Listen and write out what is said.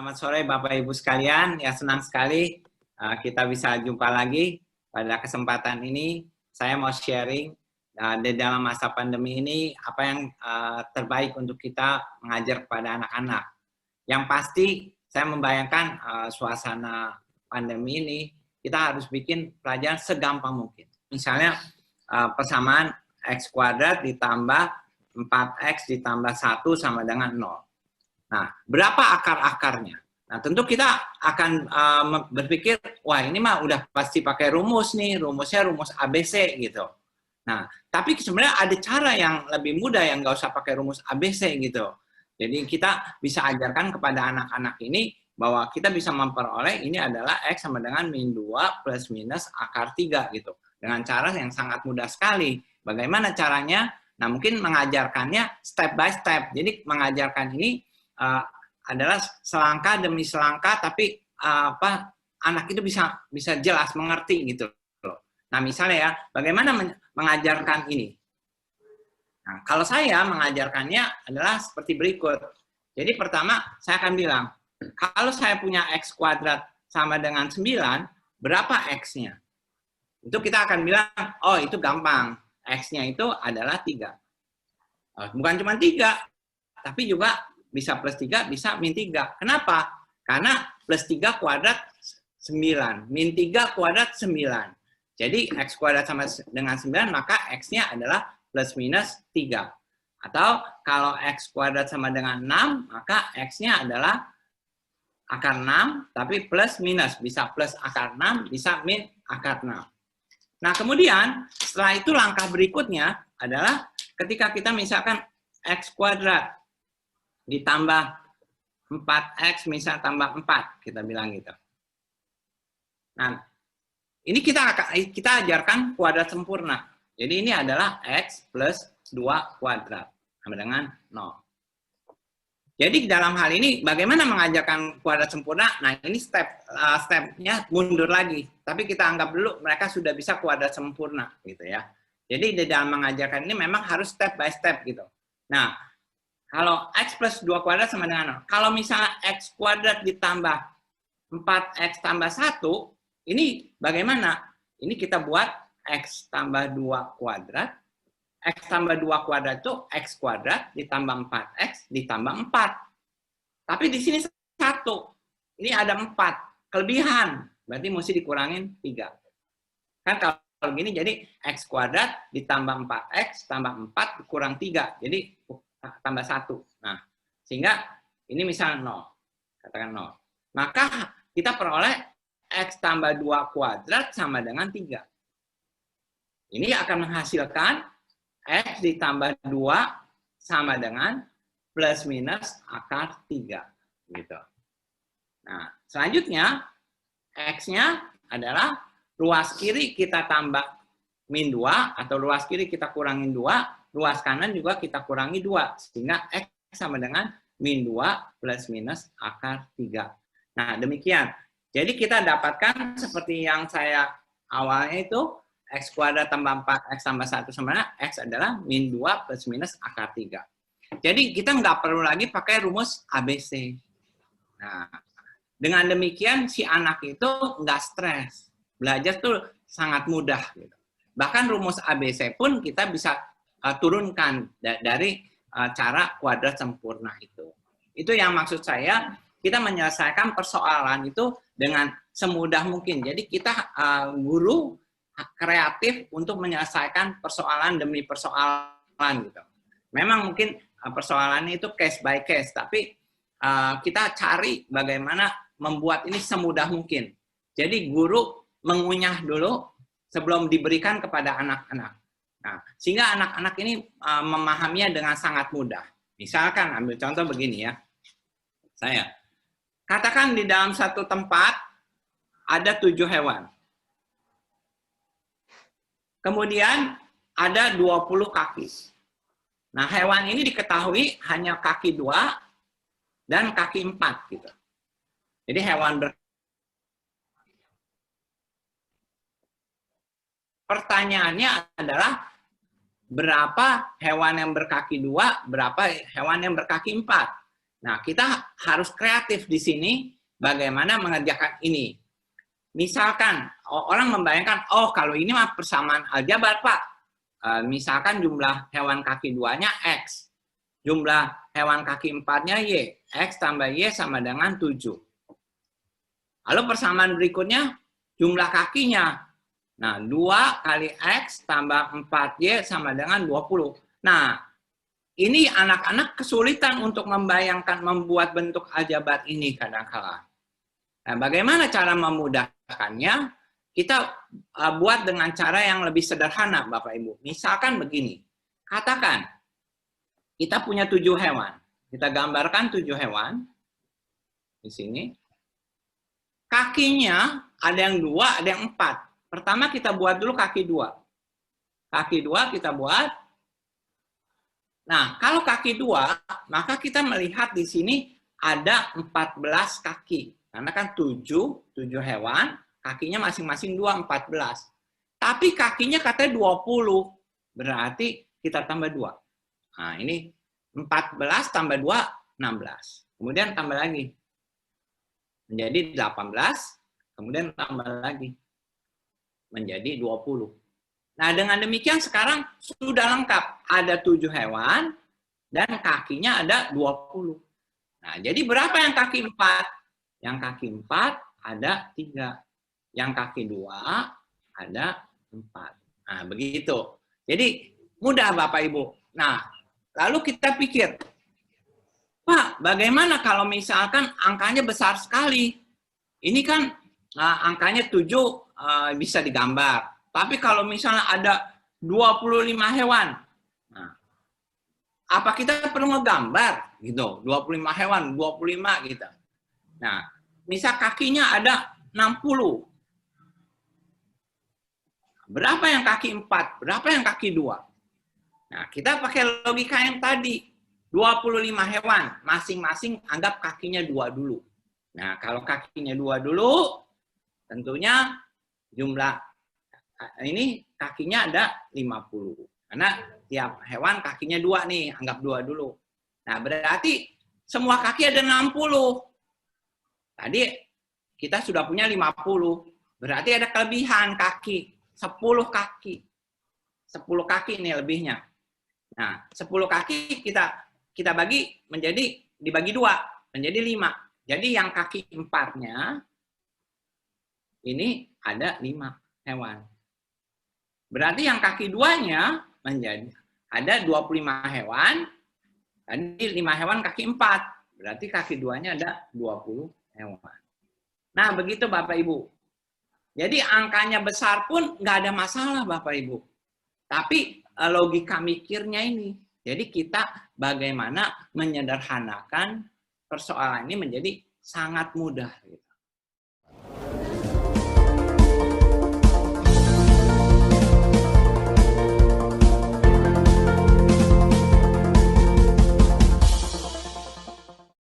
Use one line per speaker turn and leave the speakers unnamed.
Selamat sore Bapak Ibu sekalian. Ya, senang sekali kita bisa jumpa lagi pada kesempatan ini. Saya mau sharing di dalam masa pandemi ini apa yang terbaik untuk kita mengajar kepada anak-anak. Yang pasti saya membayangkan suasana pandemi ini kita harus bikin pelajaran segampang mungkin. Misalnya persamaan X kuadrat ditambah 4X ditambah 1 sama dengan 0. Nah, berapa akar-akarnya? Nah, tentu kita akan berpikir, wah ini mah udah pasti pakai rumus nih, rumusnya rumus ABC gitu. Nah, tapi sebenarnya ada cara yang lebih mudah yang nggak usah pakai rumus ABC gitu. Jadi kita bisa ajarkan kepada anak-anak ini bahwa kita bisa memperoleh ini adalah X sama dengan min 2 plus minus akar 3 gitu. Dengan cara yang sangat mudah sekali. Bagaimana caranya? Nah, mungkin mengajarkannya step by step. Jadi mengajarkan ini adalah selangkah demi selangkah, tapi anak itu bisa jelas mengerti gitu. Nah, misalnya ya, bagaimana mengajarkan ini? Nah, kalau saya mengajarkannya adalah seperti berikut. Jadi pertama, saya akan bilang, kalau saya punya X kuadrat sama dengan 9, berapa X-nya? Itu kita akan bilang, oh itu gampang. X-nya itu adalah 3. Bukan cuma 3, tapi juga bisa plus 3, bisa min 3. Kenapa? Karena plus 3 kuadrat 9, min 3 kuadrat 9. Jadi X kuadrat sama dengan 9, maka X-nya adalah plus minus 3. Atau kalau X kuadrat sama dengan 6, maka X-nya adalah akar 6, tapi plus minus. Bisa plus akar 6, bisa min akar 6. Nah, kemudian setelah itu langkah berikutnya adalah ketika kita misalkan X kuadrat ditambah 4X, misal tambah 4, kita bilang gitu. Nah, ini kita ajarkan kuadrat sempurna. Jadi ini adalah X plus 2 kuadrat, sama dengan 0. Jadi dalam hal ini, bagaimana mengajarkan kuadrat sempurna? Nah, ini stepnya mundur lagi. Tapi kita anggap dulu mereka sudah bisa kuadrat sempurna, gitu ya. Jadi di dalam mengajarkan ini memang harus step by step, gitu. Nah, kalau X plus 2 kuadrat sama dengan 0. Kalau misalnya X kuadrat ditambah 4X tambah 1, ini bagaimana? Ini kita buat X tambah 2 kuadrat. X tambah 2 kuadrat itu X kuadrat ditambah 4X ditambah 4. Tapi di sini 1. Ini ada 4. Kelebihan. Berarti mesti dikurangin 3. Kan kalau gini, jadi X kuadrat ditambah 4X tambah 4 kurang 3. Jadi tambah 1. Nah, sehingga ini misalnya 0. Katakan 0. Maka kita peroleh X tambah 2 kuadrat sama dengan 3. Ini akan menghasilkan X ditambah 2 sama dengan plus minus akar 3. Gitu. Nah, selanjutnya X-nya adalah ruas kiri kita tambah min 2 atau ruas kiri kita kurangin 2. Ruas kanan juga kita kurangi 2, sehingga X sama dengan min 2 plus minus akar 3. Nah, demikian. Jadi kita dapatkan seperti yang saya awalnya itu, X kuadrat tambah 4X tambah 1 sama dengan X adalah min 2 plus minus akar 3. Jadi kita nggak perlu lagi pakai rumus ABC. Nah, dengan demikian si anak itu nggak stres. Belajar tuh sangat mudah. Gitu. Bahkan rumus ABC pun kita bisa turunkan dari cara kuadrat sempurna itu. Itu yang maksud saya, kita menyelesaikan persoalan itu dengan semudah mungkin. Jadi kita guru kreatif untuk menyelesaikan persoalan demi persoalan gitu. Memang mungkin persoalannya itu case by case, tapi kita cari bagaimana membuat ini semudah mungkin. Jadi guru mengunyah dulu sebelum diberikan kepada anak-anak. Nah, sehingga anak-anak ini memahaminya dengan sangat mudah. Misalkan, ambil contoh begini ya. Saya, katakan di dalam satu tempat ada 7 hewan. Kemudian ada 20 kaki. Nah, hewan ini diketahui hanya kaki 2 dan kaki 4. Gitu. Jadi hewan pertanyaannya adalah berapa hewan yang berkaki 2, berapa hewan yang berkaki 4. Nah, kita harus kreatif di sini bagaimana mengerjakan ini. Misalkan orang membayangkan, oh kalau ini mah persamaan aljabar, Pak. Misalkan jumlah hewan kaki 2-nya X. Jumlah hewan kaki 4-nya Y. X tambah Y sama dengan 7. Lalu persamaan berikutnya, jumlah kakinya. Nah, 2 kali X tambah 4Y sama dengan 20. Nah, ini anak-anak kesulitan untuk membayangkan, membuat bentuk aljabar ini kadang-kala. Nah, bagaimana cara memudahkannya? Kita buat dengan cara yang lebih sederhana, Bapak Ibu. Misalkan begini, katakan kita punya 7 hewan. Kita gambarkan 7 hewan di sini. Kakinya ada yang 2, ada yang 4. Pertama kita buat dulu kaki 2. Kaki 2 kita buat. Nah, kalau kaki 2, maka kita melihat di sini ada 14 kaki. Karena kan 7 hewan, kakinya masing-masing 2, 14. Tapi kakinya katanya 20. Berarti kita tambah 2. Nah, ini 14 tambah 2, 16. Kemudian tambah lagi. Menjadi 18. Kemudian tambah lagi. Menjadi 20. Nah, dengan demikian sekarang sudah lengkap. Ada 7 hewan dan kakinya ada 20. Nah, jadi berapa yang kaki 4? Yang kaki 4 ada 3. Yang kaki 2 ada 4. Nah, begitu. Jadi, mudah Bapak Ibu. Nah, lalu kita pikir, Pak, bagaimana kalau misalkan angkanya besar sekali? Ini kan angkanya 7 bisa digambar. Tapi kalau misalnya ada 25 hewan, nah, apa kita perlu ngegambar gitu? 25 hewan, 25 gitu. Nah, misal kakinya ada 60. Berapa yang kaki 4? Berapa yang kaki 2? Nah, kita pakai logika yang tadi. 25 hewan, masing-masing anggap kakinya 2 dulu. Nah, kalau kakinya 2 dulu, tentunya jumlah ini kakinya ada 50. Karena tiap hewan kakinya 2 nih, anggap 2 dulu. Nah, berarti semua kaki ada 60. Tadi kita sudah punya 50. Berarti ada kelebihan kaki, 10 kaki. 10 kaki ini lebihnya. Nah, 10 kaki kita bagi menjadi dibagi 2, menjadi 5. Jadi yang kaki 4-nya ini ada 5 hewan. Berarti yang kaki 2-nya menjadi ada 25 hewan. Tadi 5 hewan kaki 4. Berarti kaki 2-nya ada 20 hewan. Nah, begitu Bapak Ibu. Jadi angkanya besar pun nggak ada masalah Bapak Ibu. Tapi logika mikirnya ini. Jadi kita bagaimana menyederhanakan persoalan ini menjadi sangat mudah.